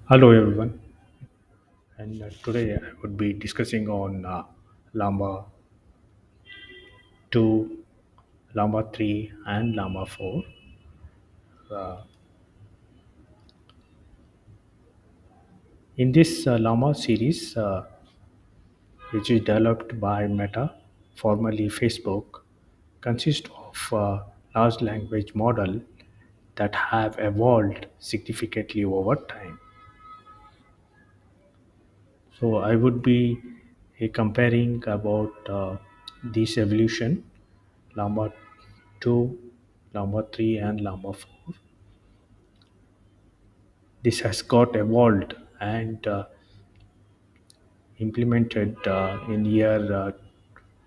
Hello everyone, and today I would be discussing on Llama 2, Llama 3, and Llama 4. In this Llama series, which is developed by Meta, formerly Facebook, consists of large language model that have evolved significantly over time. So I would be comparing about this evolution, Llama 2, Llama 3, and Llama 4. This has got evolved and implemented in year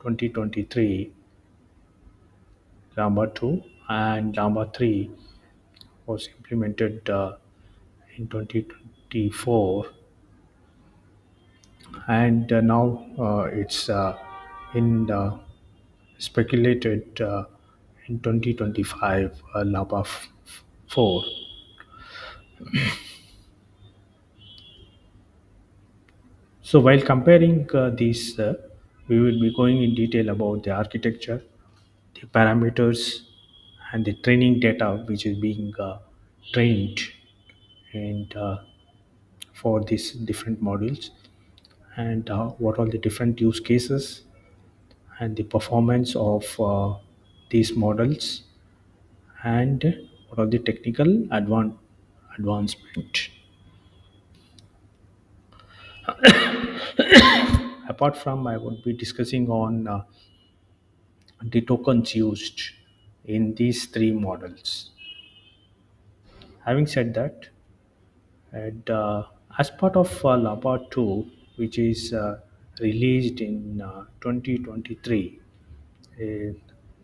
2023, Llama 2, and Llama 3 was implemented in 2024, and now it's in speculated in 2025 Llama 4. So while comparing these, we will be going in detail about the architecture, the parameters, and the training data which is being trained and for these different modules, and what are the different use cases and the performance of these models, and what are the technical advancement. Apart from, I would be discussing on the tokens used in these three models. Having said that, and as part of Lapa 2, which is released in 2023, a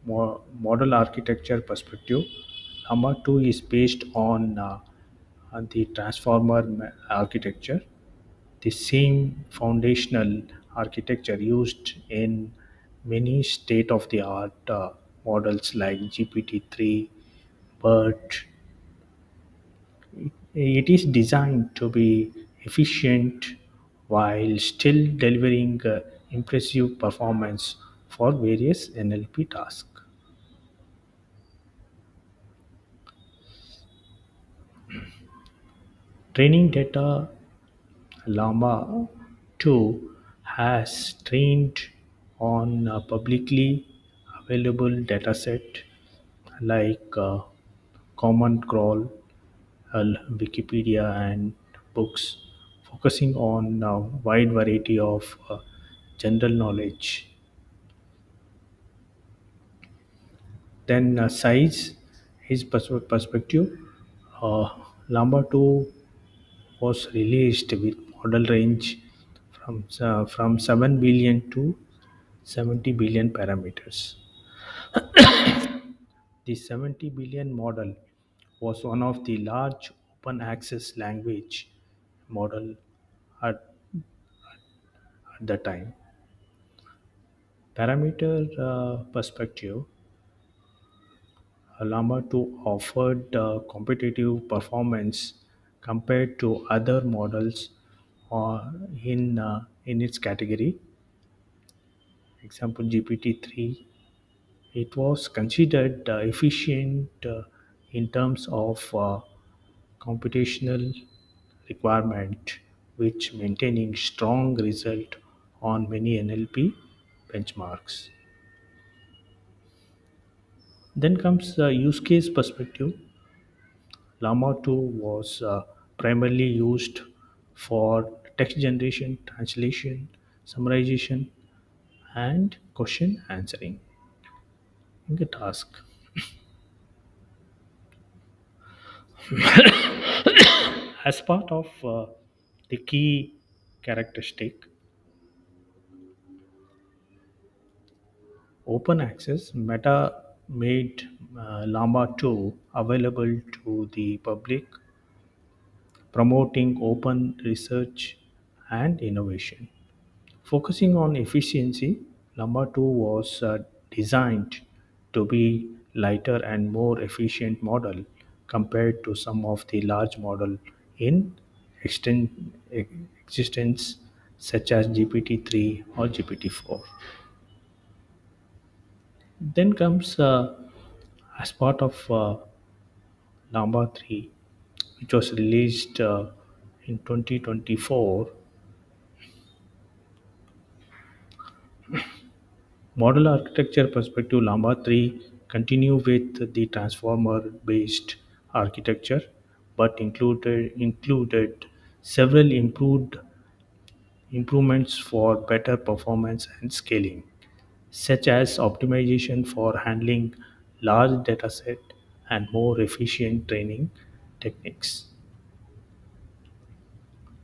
model architecture perspective, Lama 2 is based on the transformer architecture, the same foundational architecture used in many state of the art models like GPT-3, BERT. It is designed to be efficient while still delivering impressive performance for various NLP tasks. Training data, Llama 2 has trained on a publicly available dataset like Common Crawl, Wikipedia, and books, focusing on a wide variety of general knowledge. Then size, his perspective, uh, Llama 2 was released with model range from 7 billion to 70 billion parameters. The 70 billion model was one of the large open access language model at, at the time. Parameter perspective, Llama 2 offered competitive performance compared to other models in its category. Example GPT-3, it was considered efficient in terms of computational requirement, which maintaining strong result on many NLP benchmarks. Then comes the use case perspective. Llama 2 was primarily used for text generation, translation, summarization, and question answering in the task. As part of the key characteristic, open access, Meta made Llama 2 available to the public, promoting open research and innovation. Focusing on efficiency, Llama 2 was designed to be lighter and more efficient model compared to some of the large model in existence such as GPT-3 or GPT-4. Then comes as part of Llama 3, which was released in 2024. Model architecture perspective, Llama 3 continue with the transformer-based architecture, but included several improvements for better performance and scaling, such as optimization for handling large dataset and more efficient training techniques.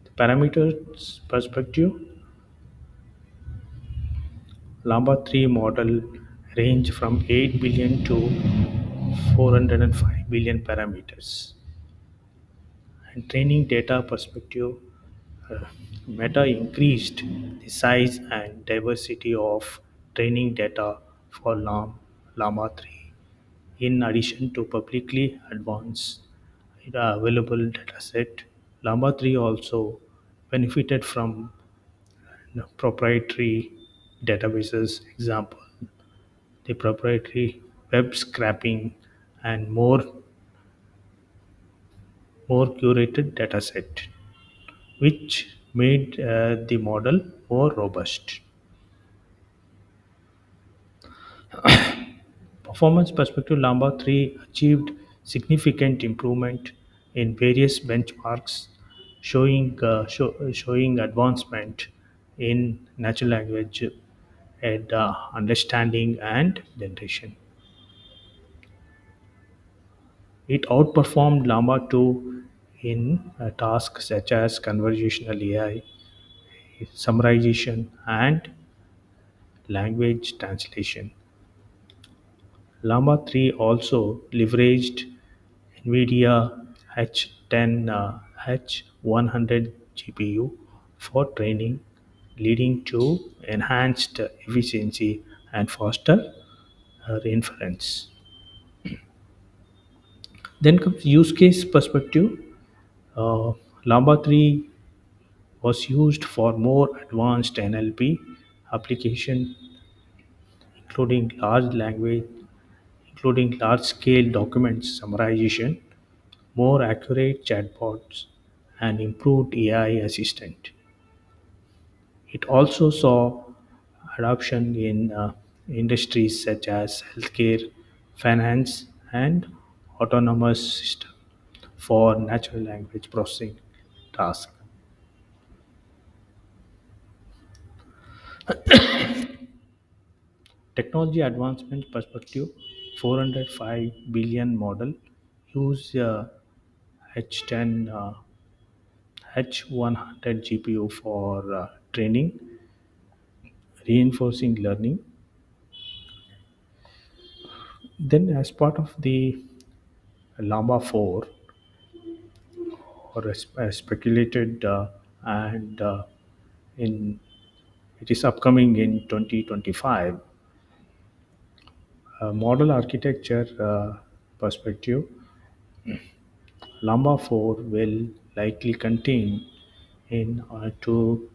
The parameters perspective, Llama 3 model range from 8 billion to 405 billion parameters. And training data perspective, uh, Meta increased the size and diversity of training data for Llama 3. In addition to publicly advanced available dataset, Llama 3 also benefited from proprietary databases, example, the proprietary web scraping and more curated dataset, which made the model more robust. Performance perspective, Llama 3 achieved significant improvement in various benchmarks, showing advancement in natural language and understanding and generation. It outperformed Llama 2 in tasks such as conversational AI, summarization, and language translation. Llama 3 also leveraged NVIDIA H10 H100 GPU for training, leading to enhanced efficiency and faster inference. Then comes use case perspective. Uh, Llama 3 was used for more advanced NLP application, including large language, including large scale document summarization, more accurate chatbots, and improved AI assistant. It also saw adoption in industries such as healthcare, finance, and autonomous system for natural language processing tasks. Technology advancement perspective, 405 billion model use H10 H100 GPU for training, reinforcing learning. Then, as part of the Llama 4, or speculated and in it is upcoming in 2025, model architecture perspective, Llama 4 will likely contain in to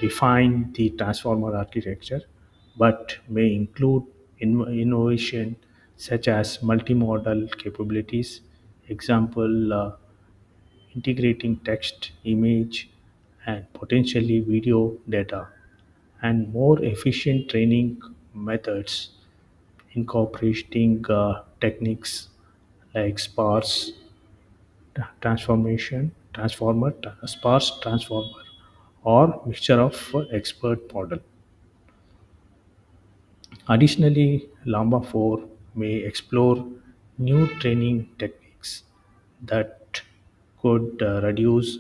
refine the transformer architecture, but may include innovation such as multimodal capabilities, example, integrating text, image, and potentially video data, and more efficient training methods incorporating techniques like sparse transformer, or mixture of expert model. Additionally, Llama 4 may explore new training techniques that could reduce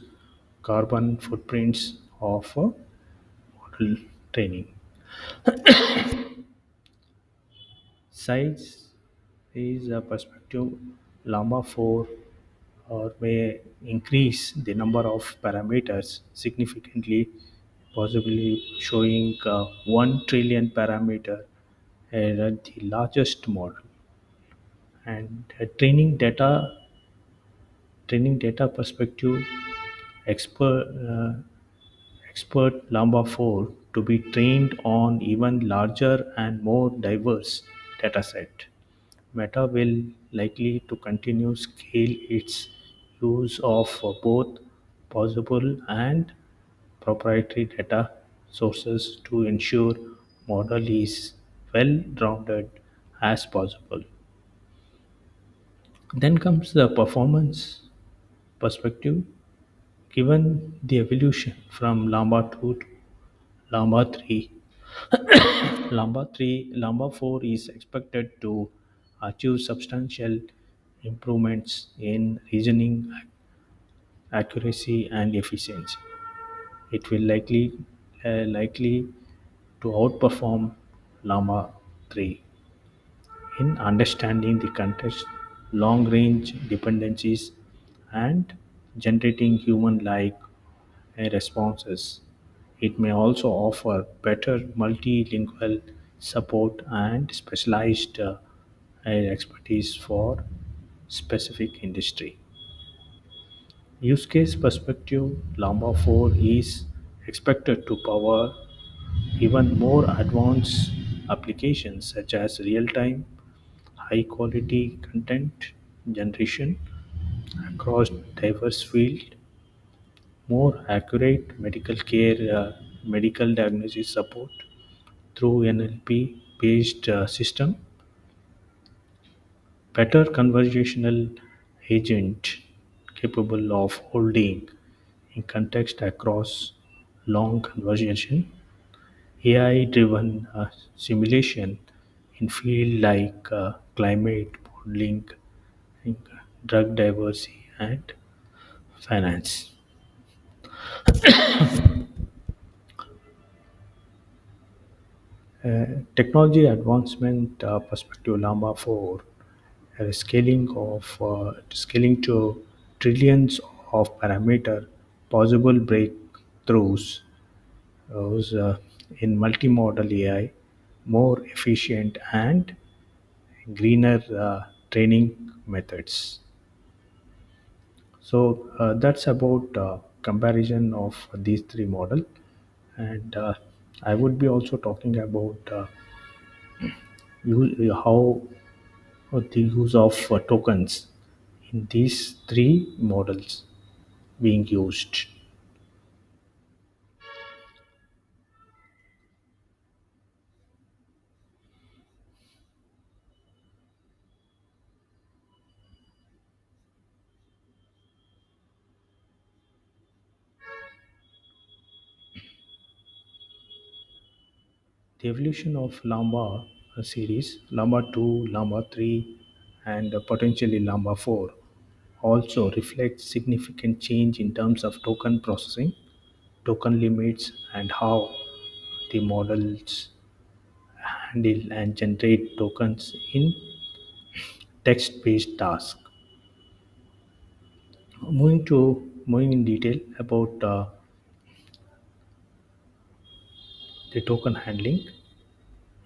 carbon footprints of model training. Size is a perspective. Llama 4 or may increase the number of parameters significantly, possibly showing 1 trillion parameter at the largest model. And training data perspective, expert, uh, expert Llama 4 to be trained on even larger and more diverse dataset. Meta will likely to continue scale its use of both possible and proprietary data sources to ensure model is well rounded as possible. Then comes the performance perspective. Given the evolution from Llama 2 to Llama 3, Llama 4 is expected to achieve substantial improvements in reasoning accuracy and efficiency. It will likely to outperform Llama 3 in understanding the context, long range dependencies, and generating human like responses. It may also offer better multilingual support and specialized expertise for specific industry. Use case perspective, Llama 4 is expected to power even more advanced applications such as real time, high quality content generation across diverse fields, more accurate medical diagnosis support through NLP based system, better conversational agent capable of holding in context across long conversation, AI driven simulation in field like climate modeling, drug diversity, and finance. Technology advancement perspective, Llama 4 scaling to trillions of parameter possible breakthroughs was, in multimodal AI, more efficient and greener training methods. So that's about comparison of these three model, and I would be also talking about how the use of tokens in these three models being used. The evolution of Llama series, Llama 2, Llama 3, and potentially Llama 4, also reflects significant change in terms of token processing, token limits, and how the models handle and generate tokens in text-based tasks. Moving in detail about the token handling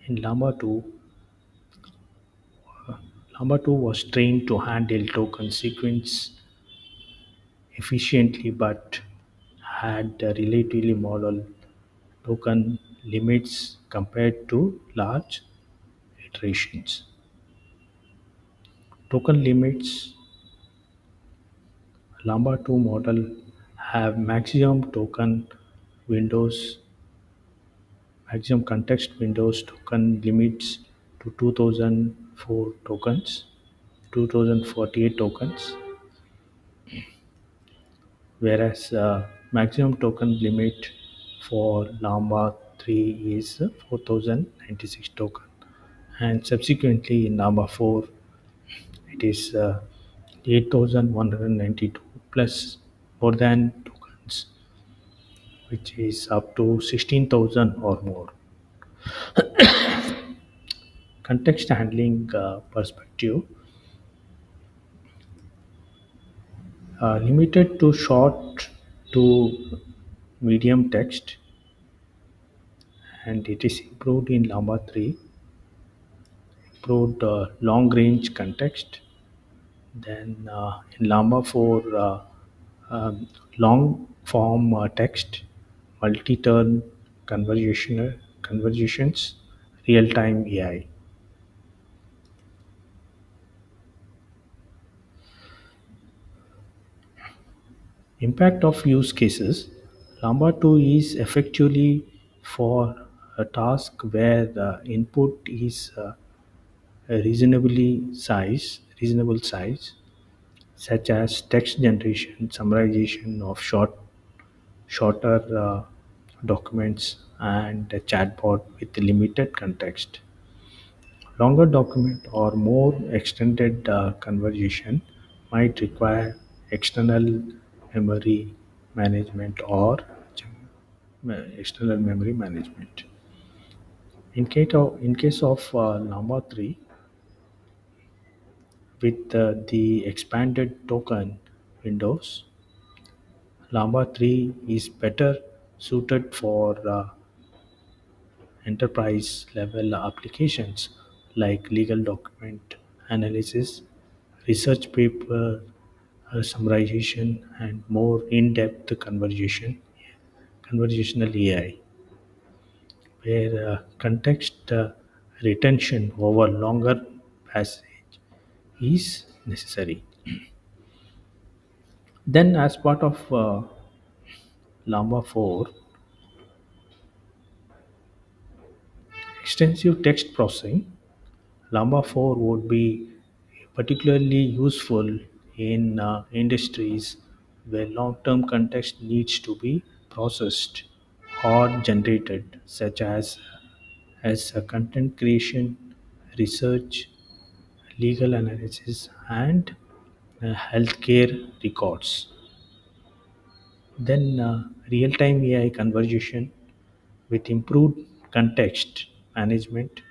in Llama 2 was trained to handle token sequence efficiently but had a relatively model token limits compared to large iterations. Token limits Llama 2 model have windows, maximum context windows token limits to 2004 tokens, 2048 tokens, whereas maximum token limit for Llama 3 is 4096 token, and subsequently in Llama 4 it is 8192 plus more than tokens, which is up to 16,000 or more. Context handling perspective, limited to short to medium text, and it is improved in Llama 3, improved long range context. Then in Llama 4, um, long form text, multi-turn conversations, real-time AI. Impact of use cases. Llama 2 is effectively for a task where the input is a reasonable size, such as text generation, summarization of shorter documents, and a chatbot with limited context. Longer document or more extended conversation might require external memory management or external memory management. In case of Llama 3, with the expanded token windows, Llama 3 is better suited for enterprise level applications like legal document analysis, research paper summarization, and more in-depth conversational AI, where context retention over longer passage is necessary. Then, as part of Llama 4, extensive text processing, Llama 4 would be particularly useful in industries where long term context needs to be processed or generated, such as content creation, research, legal analysis, and healthcare records. Then, real time AI conversation with improved context management,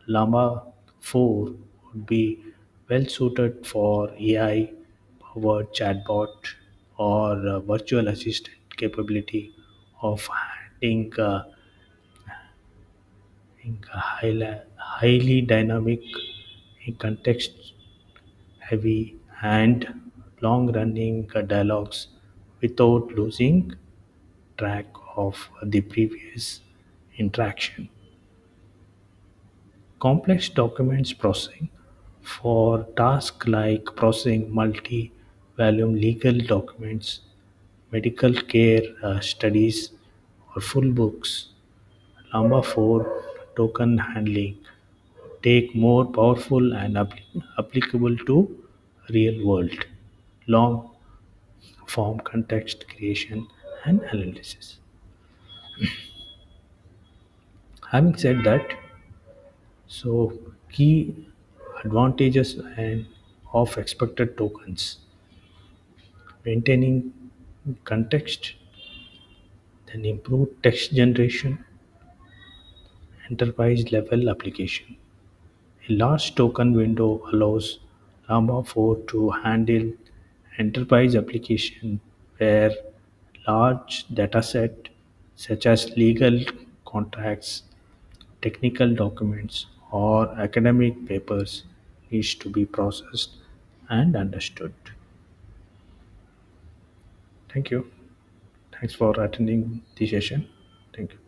Llama 4 would be well suited for AI powered chatbot or virtual assistant capability of highly dynamic, context heavy, and long running dialogues without losing track of the previous interaction. Complex documents processing for tasks like processing multi-volume legal documents, medical care studies, or full books. Llama 4 token handling take more powerful and applicable to real world long form context creation and analysis. Having said that, so key advantages and of expected tokens: maintaining context, then improved text generation, enterprise level application. A large token window allows Llama 4 to handle enterprise application where large dataset such as legal contracts, technical documents, or academic papers needs to be processed and understood. Thank you. Thanks for attending the session. Thank you.